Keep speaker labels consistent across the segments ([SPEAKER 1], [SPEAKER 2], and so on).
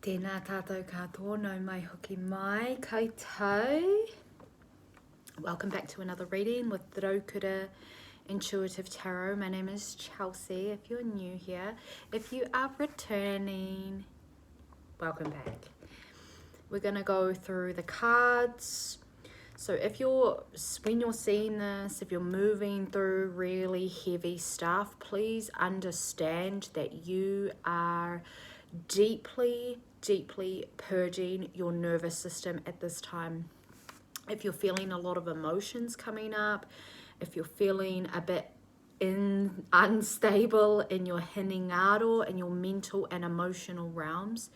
[SPEAKER 1] Tēnā tātou katoa, nau mai hoki mai, koutou. Welcome back to another reading with the Raukura Intuitive Tarot. My name is Chelsea, if you're new here. If you are returning, welcome back. We're going to go through the cards. So when you're seeing this, if you're moving through really heavy stuff, please understand that you are deeply purging your nervous system at this time. If you're feeling a lot of emotions coming up, if you're feeling a bit unstable in your hinengaro, in your mental and emotional realms,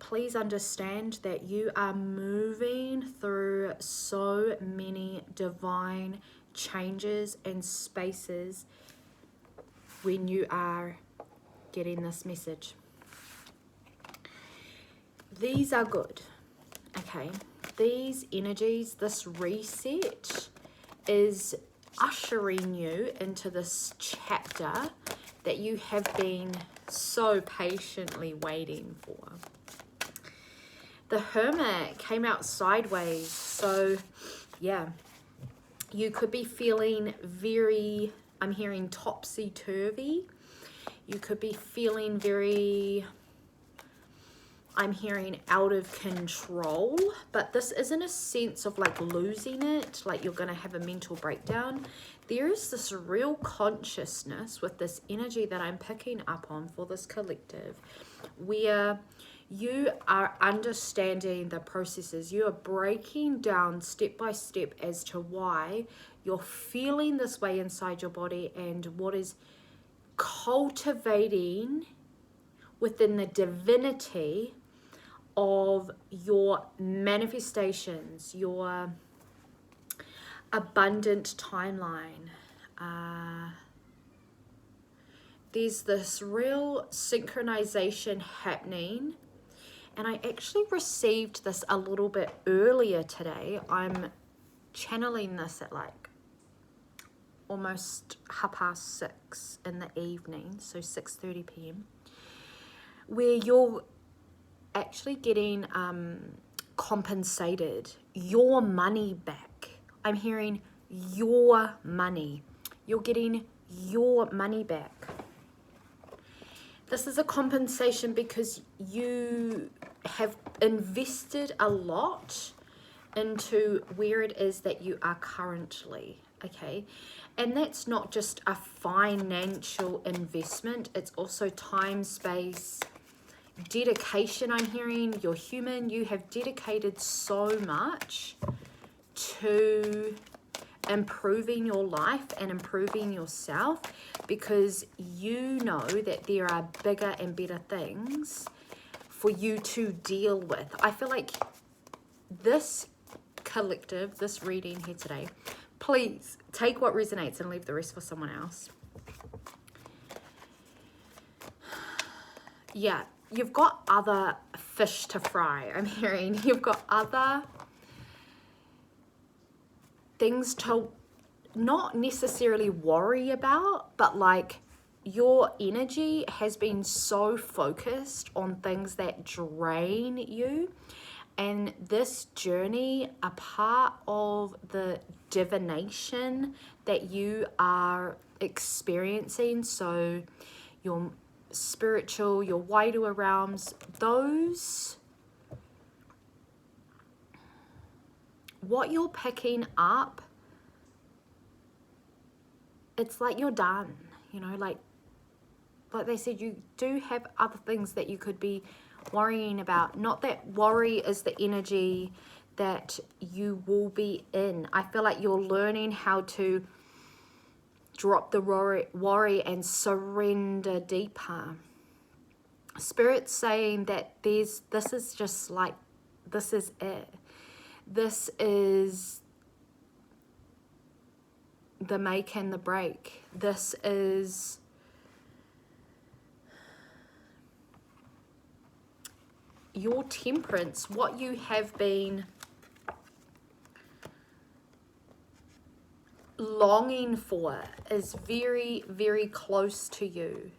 [SPEAKER 1] please understand that you are moving through so many divine changes and spaces when you are getting this message. These are good, okay? These energies, this reset is ushering you into this chapter that you have been so patiently waiting for. The Hermit came out sideways, so you could be feeling very, I'm hearing topsy-turvy. You could be feeling very, I'm hearing out of control, but this isn't a sense of like losing it, like you're going to have a mental breakdown. There is this real consciousness with this energy that I'm picking up on for this collective, where you are understanding the processes. You are breaking down step by step as to why you're feeling this way inside your body and what is cultivating within the divinity of your manifestations, your abundant timeline. There's this real synchronization happening, and I actually received this a little bit earlier today. I'm channeling this at like almost 6:30 in the evening, so 6:30 p.m, where you're actually getting compensated, your money back. I'm hearing your money. You're getting your money back. This is a compensation because you have invested a lot into where it is that you are currently, okay? And that's not just a financial investment, it's also time, space, dedication. I'm hearing you're human. You have dedicated so much to improving your life and improving yourself because you know that there are bigger and better things for you to deal with. I feel like this collective, this reading here today, please take what resonates and leave the rest for someone else. Yeah, you've got other fish to fry. I'm hearing you've got other things to not necessarily worry about, but like your energy has been so focused on things that drain you. And this journey, a part of the divination that you are experiencing, so your spiritual, your wairua realms, those, what you're picking up, it's like you're done, you know, like they said, you do have other things that you could be worrying about. Not that worry is the energy that you will be in. I feel like you're learning how to drop the worry and surrender deeper. Spirit's saying that this is just like, this is it. This is the make and the break. This is your temperance. What you have been longing for is very, very close to you.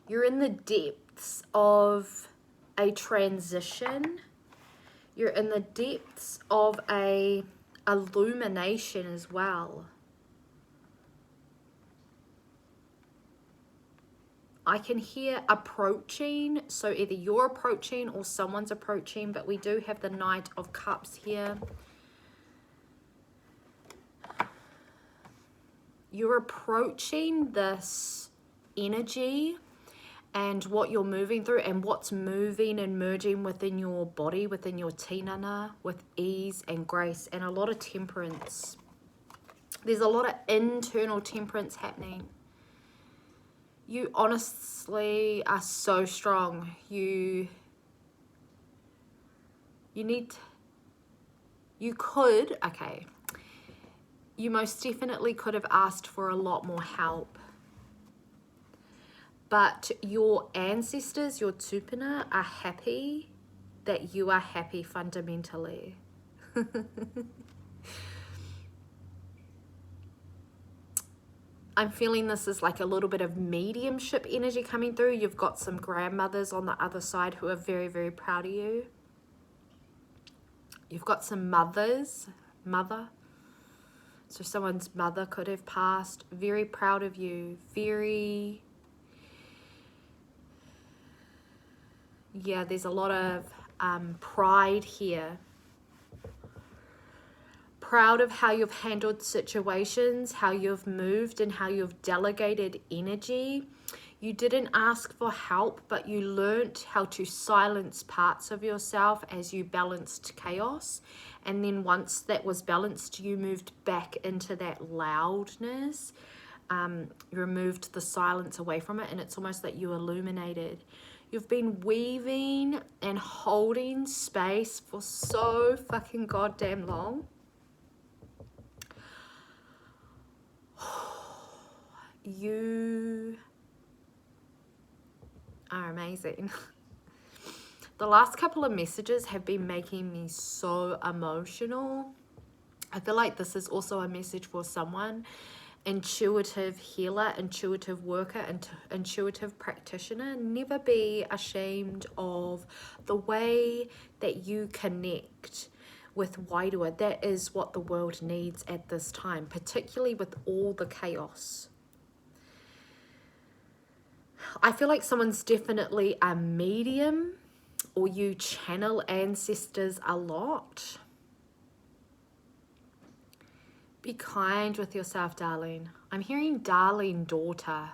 [SPEAKER 1] You're in the depths of a transition. You're in the depths of a illumination as well. I can hear approaching, so either you're approaching or someone's approaching, but we do have the Knight of Cups here. You're approaching this energy and what you're moving through and what's moving and merging within your body, within your tinana, with ease and grace and a lot of temperance. There's a lot of internal temperance happening. You honestly are so strong. You most definitely could have asked for a lot more help. But your ancestors, your tūpuna, are happy that you are happy fundamentally. I'm feeling this is like a little bit of mediumship energy coming through. You've got some grandmothers on the other side who are very, very proud of you. You've got some mother. So someone's mother could have passed. Very proud of you. Yeah, there's a lot of pride here. Proud of how you've handled situations, how you've moved and how you've delegated energy. You didn't ask for help, but you learnt how to silence parts of yourself as you balanced chaos. And then once that was balanced, you moved back into that loudness. You removed the silence away from it, and it's almost like you illuminated. You've been weaving and holding space for so fucking goddamn long. You are amazing. The last couple of messages have been making me so emotional. I feel like this is also a message for someone. Intuitive healer, intuitive worker, and intuitive practitioner. Never be ashamed of the way that you connect with Wairua. That is what the world needs at this time, particularly with all the chaos. I feel like someone's definitely a medium, or you channel ancestors a lot. Be kind with yourself, darling. I'm hearing darling daughter.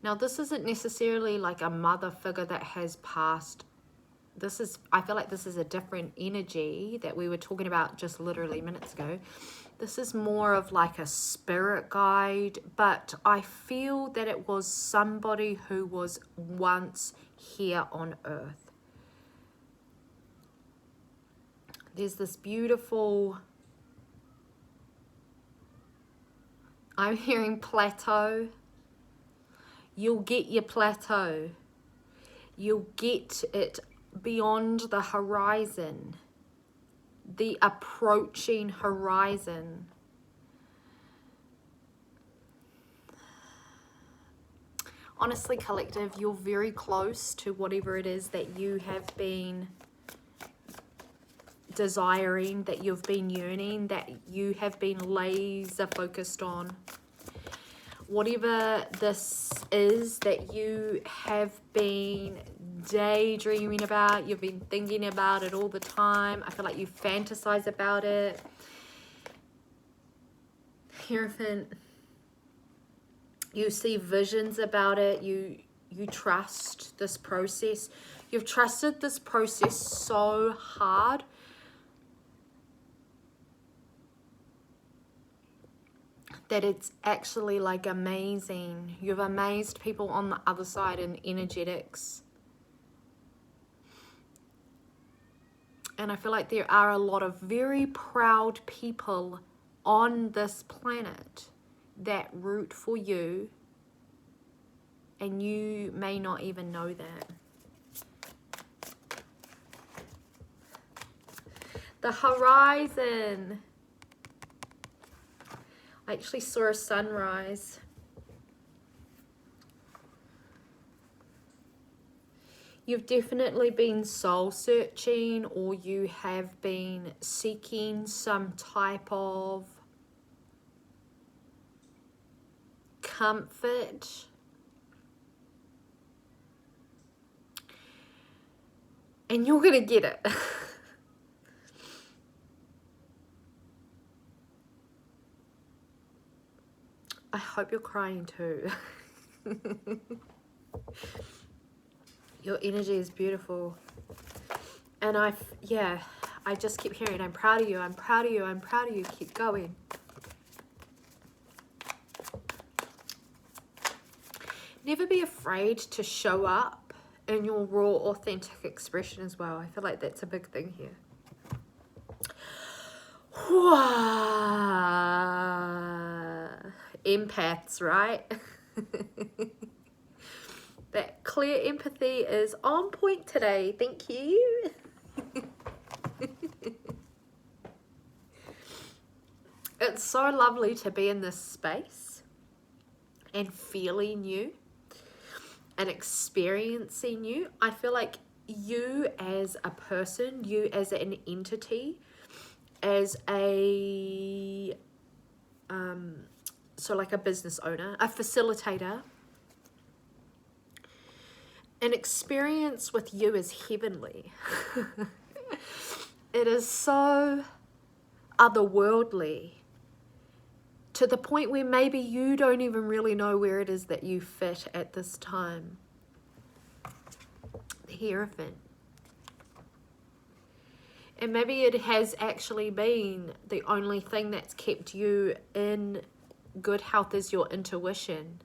[SPEAKER 1] Now, this isn't necessarily like a mother figure that has passed. I feel like this is a different energy that we were talking about just literally minutes ago. This is more of like a spirit guide, but I feel that it was somebody who was once here on earth. There's this beautiful, I'm hearing plateau. You'll get your plateau. You'll get it beyond the horizon. The approaching horizon. Honestly, collective, you're very close to whatever it is that you have been desiring, that you've been yearning, that you have been laser focused on. Whatever this is that you have been daydreaming about, you've been thinking about it all the time. I feel like you fantasize about it. Hierophant, you see visions about it. You trust this process. You've trusted this process so hard. That it's actually like amazing. You've amazed people on the other side in energetics. And I feel like there are a lot of very proud people on this planet that root for you. And you may not even know that. The horizon. I actually saw a sunrise. You've definitely been soul searching, or you have been seeking some type of comfort. And you're going to get it. I hope you're crying too. Your energy is beautiful. And I just keep hearing, I'm proud of you, I'm proud of you, I'm proud of you. Keep going. Never be afraid to show up in your raw, authentic expression as well. I feel like that's a big thing here. Empaths, right? That clear empathy is on point today. Thank you. It's so lovely to be in this space and feeling you and experiencing you. I feel like you as a person, you as an entity, as a so like a business owner, a facilitator, an experience with you is heavenly. It is so otherworldly, to the point where maybe you don't even really know where it is that you fit at this time. The Hierophant. And maybe it has actually been the only thing that's kept you in good health is your intuition.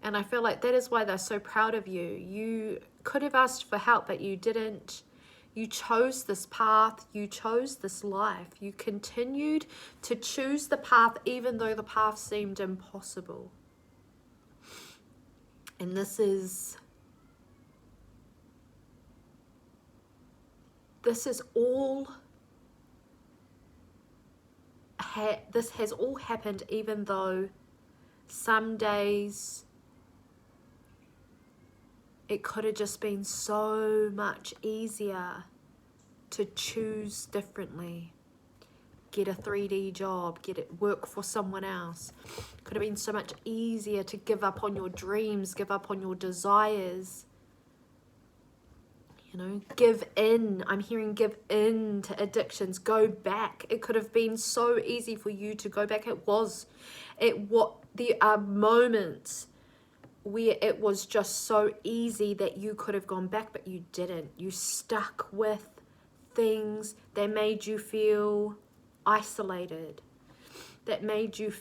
[SPEAKER 1] And I feel like that is why they're so proud of you. You could have asked for help, but you didn't. You chose this path. You chose this life. You continued to choose the path even though the path seemed impossible. And this is all, this has all happened even though some days it could have just been so much easier to choose differently. Get a 3D job, work for someone else. Could have been so much easier to give up on your dreams, give up on your desires. You know, give in. I'm hearing give in to addictions. Go back. It could have been so easy for you to go back. There are moments where it was just so easy that you could have gone back, but you didn't. You stuck with things that made you feel isolated, that made you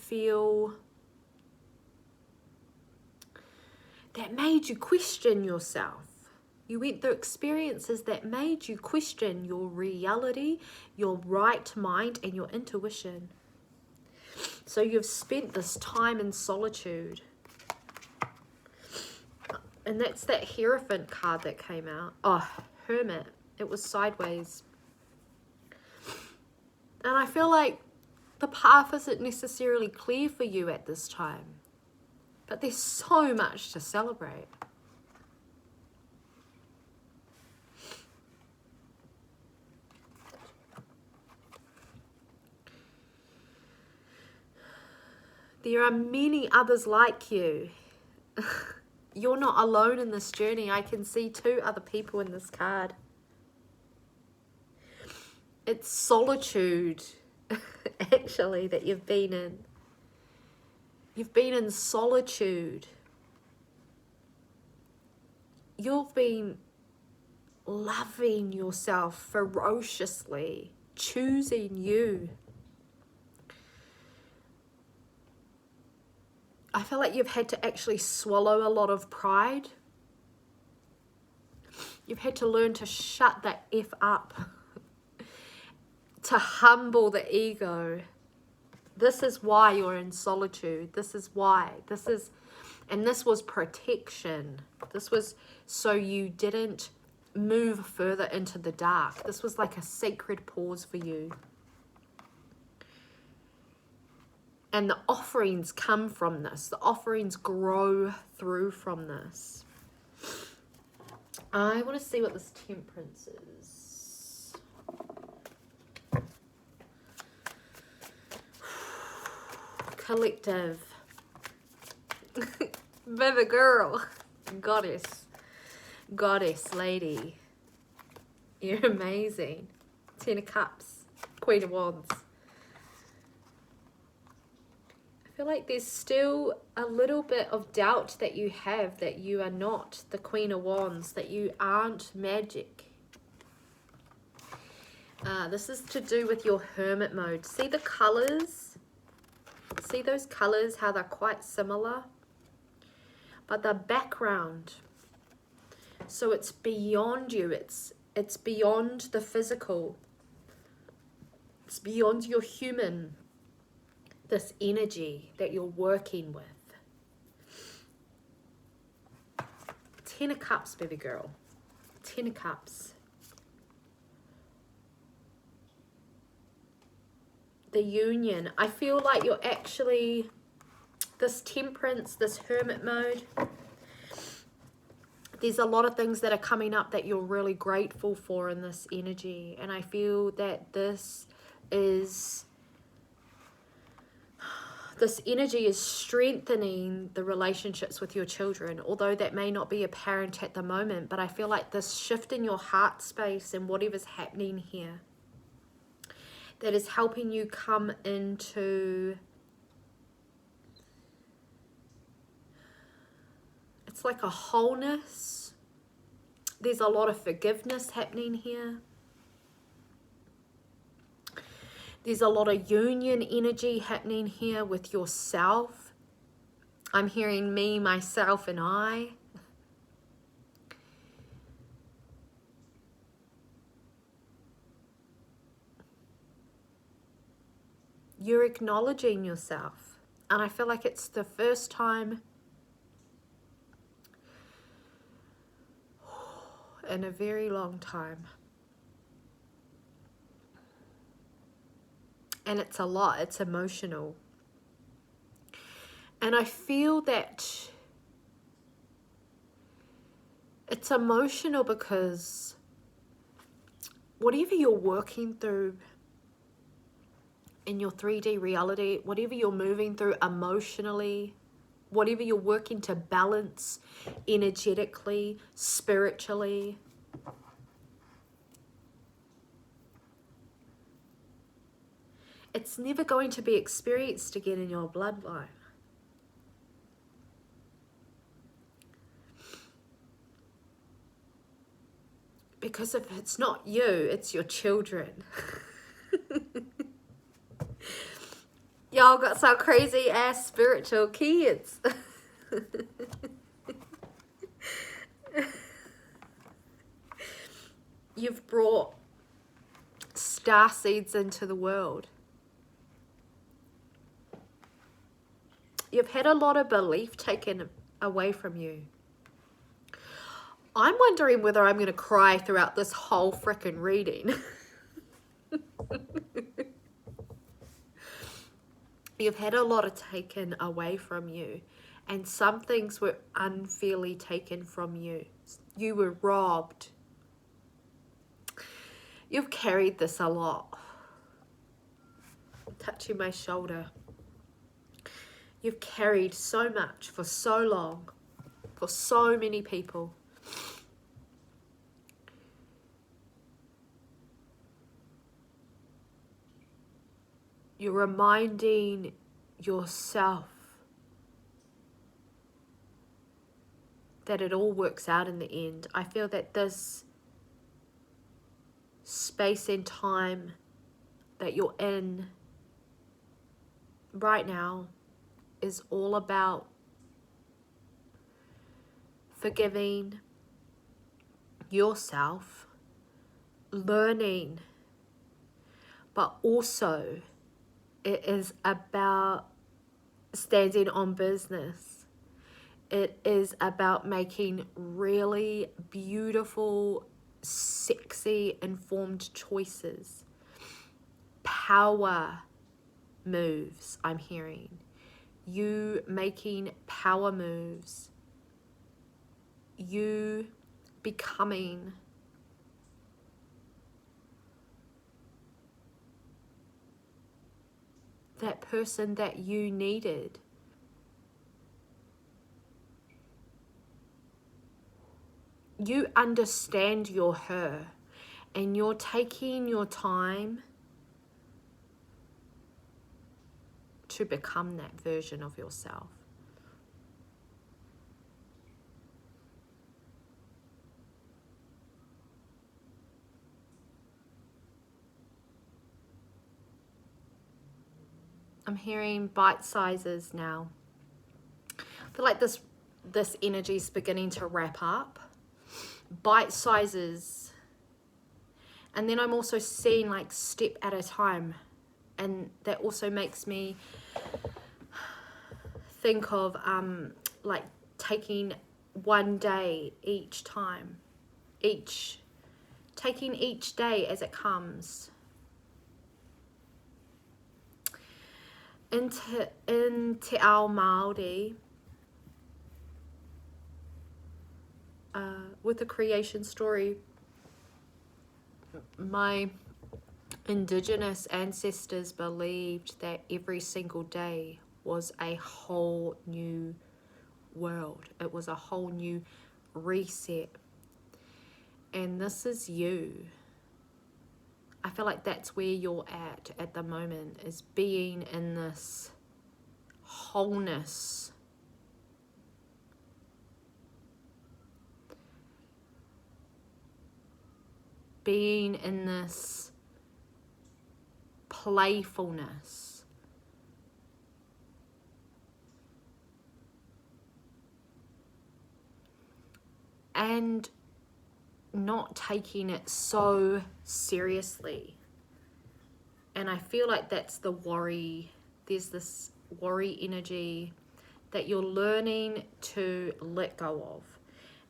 [SPEAKER 1] question yourself. You went through experiences that made you question your reality, your right mind, and your intuition. So you've spent this time in solitude. And that's that Hierophant card that came out. Oh, Hermit. It was sideways. And I feel like the path isn't necessarily clear for you at this time. But there's so much to celebrate. There are many others like you. You're not alone in this journey. I can see 2 other people in this card. It's solitude, actually, that you've been in. You've been in solitude. You've been loving yourself ferociously, choosing you. I feel like you've had to actually swallow a lot of pride. You've had to learn to shut that F up, to humble the ego. This is why you're in solitude. This is why. And this was protection. This was so you didn't move further into the dark. This was like a sacred pause for you. And the offerings come from this. The offerings grow through from this. I want to see what this temperance is. Collective. Baby girl. Goddess. Goddess lady. You're amazing. 10 of Cups. Queen of Wands. I feel like there's still a little bit of doubt that you have that you are not the Queen of Wands, that you aren't magic. This is to do with your hermit mode. See the colors? See those colors, how they're quite similar? But the background. So it's beyond you. It's beyond the physical. It's beyond your human. This energy that you're working with. 10 of Cups, baby girl. 10 of Cups. The union. I feel like you're actually, this temperance, this hermit mode, there's a lot of things that are coming up that you're really grateful for in this energy. And I feel that this energy is strengthening the relationships with your children, although that may not be apparent at the moment. But I feel like this shift in your heart space and whatever's happening here, that is helping you come into, it's like a wholeness. There's a lot of forgiveness happening here. There's a lot of union energy happening here with yourself. I'm hearing me, myself, and I. You're acknowledging yourself. And I feel like it's the first time in a very long time. And it's a lot. It's emotional. And I feel that it's emotional because whatever you're working through in your 3D reality, whatever you're moving through emotionally, whatever you're working to balance energetically, spiritually, it's never going to be experienced again in your bloodline. Because if it's not you, it's your children. Y'all got some crazy ass spiritual kids. You've brought star seeds into the world. You've had a lot of belief taken away from you. I'm wondering whether I'm going to cry throughout this whole frickin' reading. You've had a lot of taken away from you, and some things were unfairly taken from you. You were robbed. You've carried this a lot. I'm touching my shoulder. You've carried so much for so long, for so many people. You're reminding yourself that it all works out in the end. I feel that this space and time that you're in right now is all about forgiving yourself, learning, but also it is about standing on business. It is about making really beautiful, sexy, informed choices. Power moves, I'm hearing. You making power moves. You becoming that person that you needed. You understand you're her, and you're taking your time to become that version of yourself. I'm hearing bite sizes now. I feel like this energy is beginning to wrap up. Bite sizes. And then I'm also seeing like step at a time. And that also makes me think of like taking one day each time. Taking each day as it comes. In Te Ao Māori, with the creation story, my Indigenous ancestors believed that every single day was a whole new world. It was a whole new reset. And this is you. I feel like that's where you're at the moment, is being in this wholeness. Being in this playfulness. And not taking it so seriously. And I feel like that's the worry. There's this worry energy that you're learning to let go of.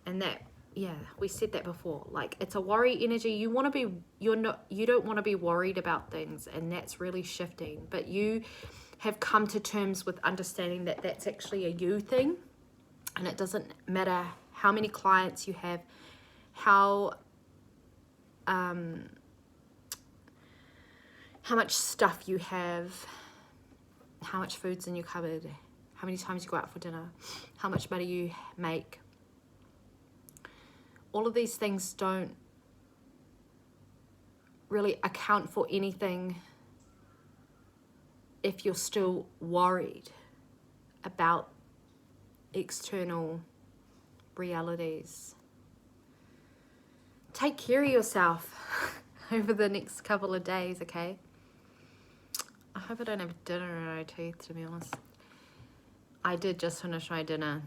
[SPEAKER 1] And that, yeah, we said that before. Like, it's a worry energy. You don't want to be worried about things, and that's really shifting. But you have come to terms with understanding that that's actually a you thing, and it doesn't matter how many clients you have, how much stuff you have, how much food's in your cupboard, how many times you go out for dinner, how much money you make. All of these things don't really account for anything if you're still worried about external realities. Take care of yourself over the next couple of days, okay? I hope I don't have dinner in my teeth, to be honest. I did just finish my dinner.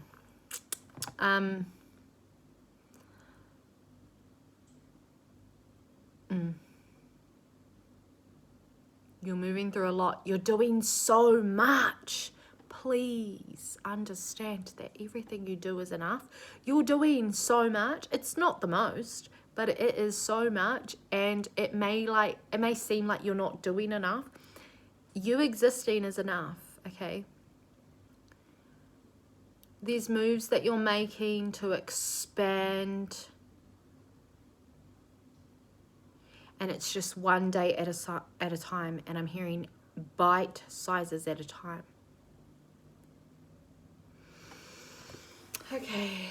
[SPEAKER 1] You're moving through a lot. You're doing so much. Please understand that everything you do is enough. You're doing so much. It's not the most, but it is so much, and it may seem like you're not doing enough. You existing is enough, okay? There's moves that you're making to expand, and it's just one day at a time, and I'm hearing bite sizes at a time. Okay.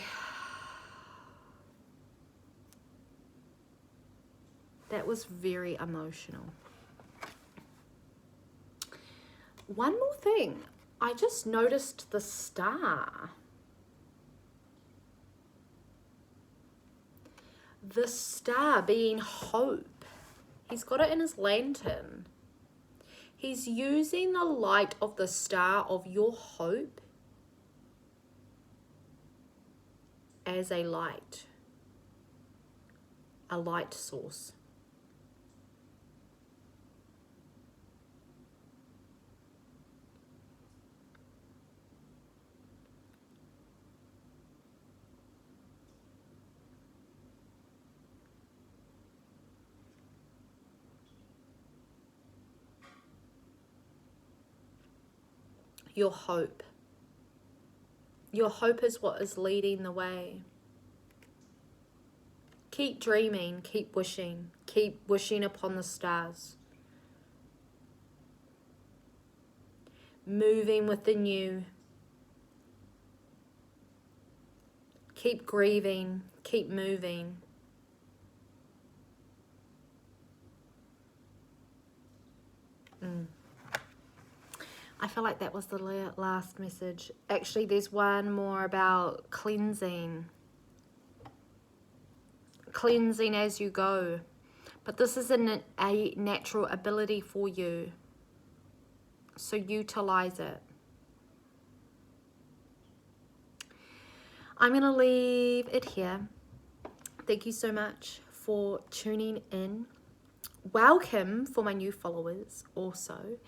[SPEAKER 1] That was very emotional. One more thing. I just noticed the star. The star being hope. He's got it in his lantern. He's using the light of the star of your hope as a light source. Your hope. Your hope is what is leading the way. Keep dreaming, keep wishing upon the stars. Moving within you. Keep grieving, keep moving. I feel like that was the last message. Actually, there's one more about cleansing. Cleansing as you go. But this is a natural ability for you. So utilize it. I'm going to leave it here. Thank you so much for tuning in. Welcome for my new followers also.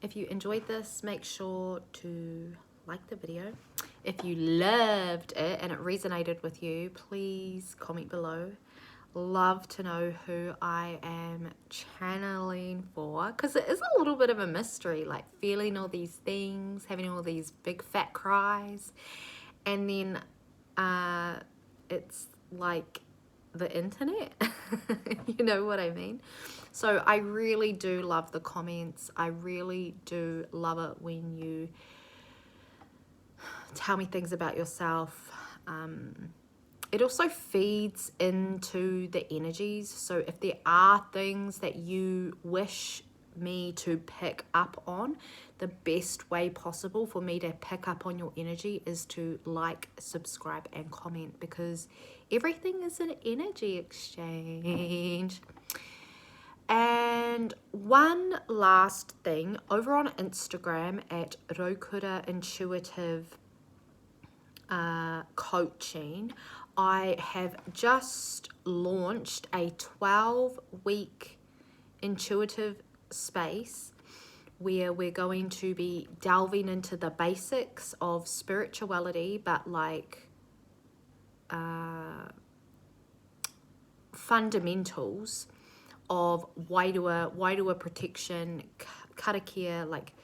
[SPEAKER 1] If you enjoyed this, make sure to like the video. If you loved it and it resonated with you, please comment below. Love to know who I am channeling for, because it is a little bit of a mystery, like feeling all these things, having all these big fat cries, and then it's like the internet. You know what I mean? So I really do love the comments. I really do love it when you tell me things about yourself. It also feeds into the energies. So if there are things that you wish me to pick up on, the best way possible for me to pick up on your energy is to like, subscribe, and comment, because everything is an energy exchange. And one last thing, over on Instagram at Rokura Intuitive Coaching, I have just launched a 12-week intuitive space where we're going to be delving into the basics of spirituality, but like fundamentals of wairua protection, karakia, like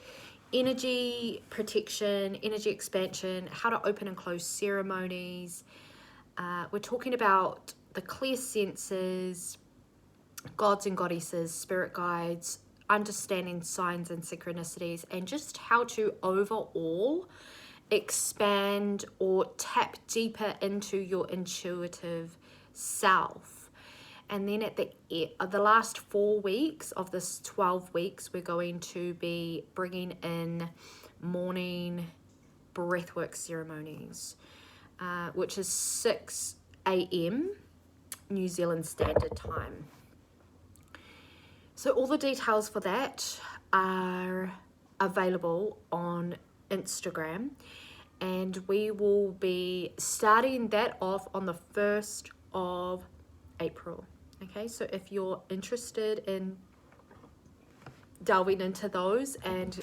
[SPEAKER 1] energy protection, energy expansion, how to open and close ceremonies. We're talking about the clear senses, gods and goddesses, spirit guides, understanding signs and synchronicities, and just how to overall expand or tap deeper into your intuitive self. And then at the last 4 weeks of this 12 weeks, we're going to be bringing in morning breathwork ceremonies, which is 6 a.m. New Zealand Standard Time. So all the details for that are available on Instagram, and we will be starting that off on the 1st of April. Okay, so if you're interested in delving into those and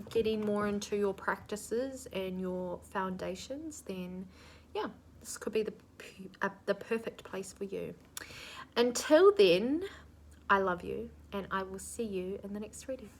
[SPEAKER 1] getting more into your practices and your foundations, then yeah, this could be the perfect place for you. Until then, I love you, and I will see you in the next reading.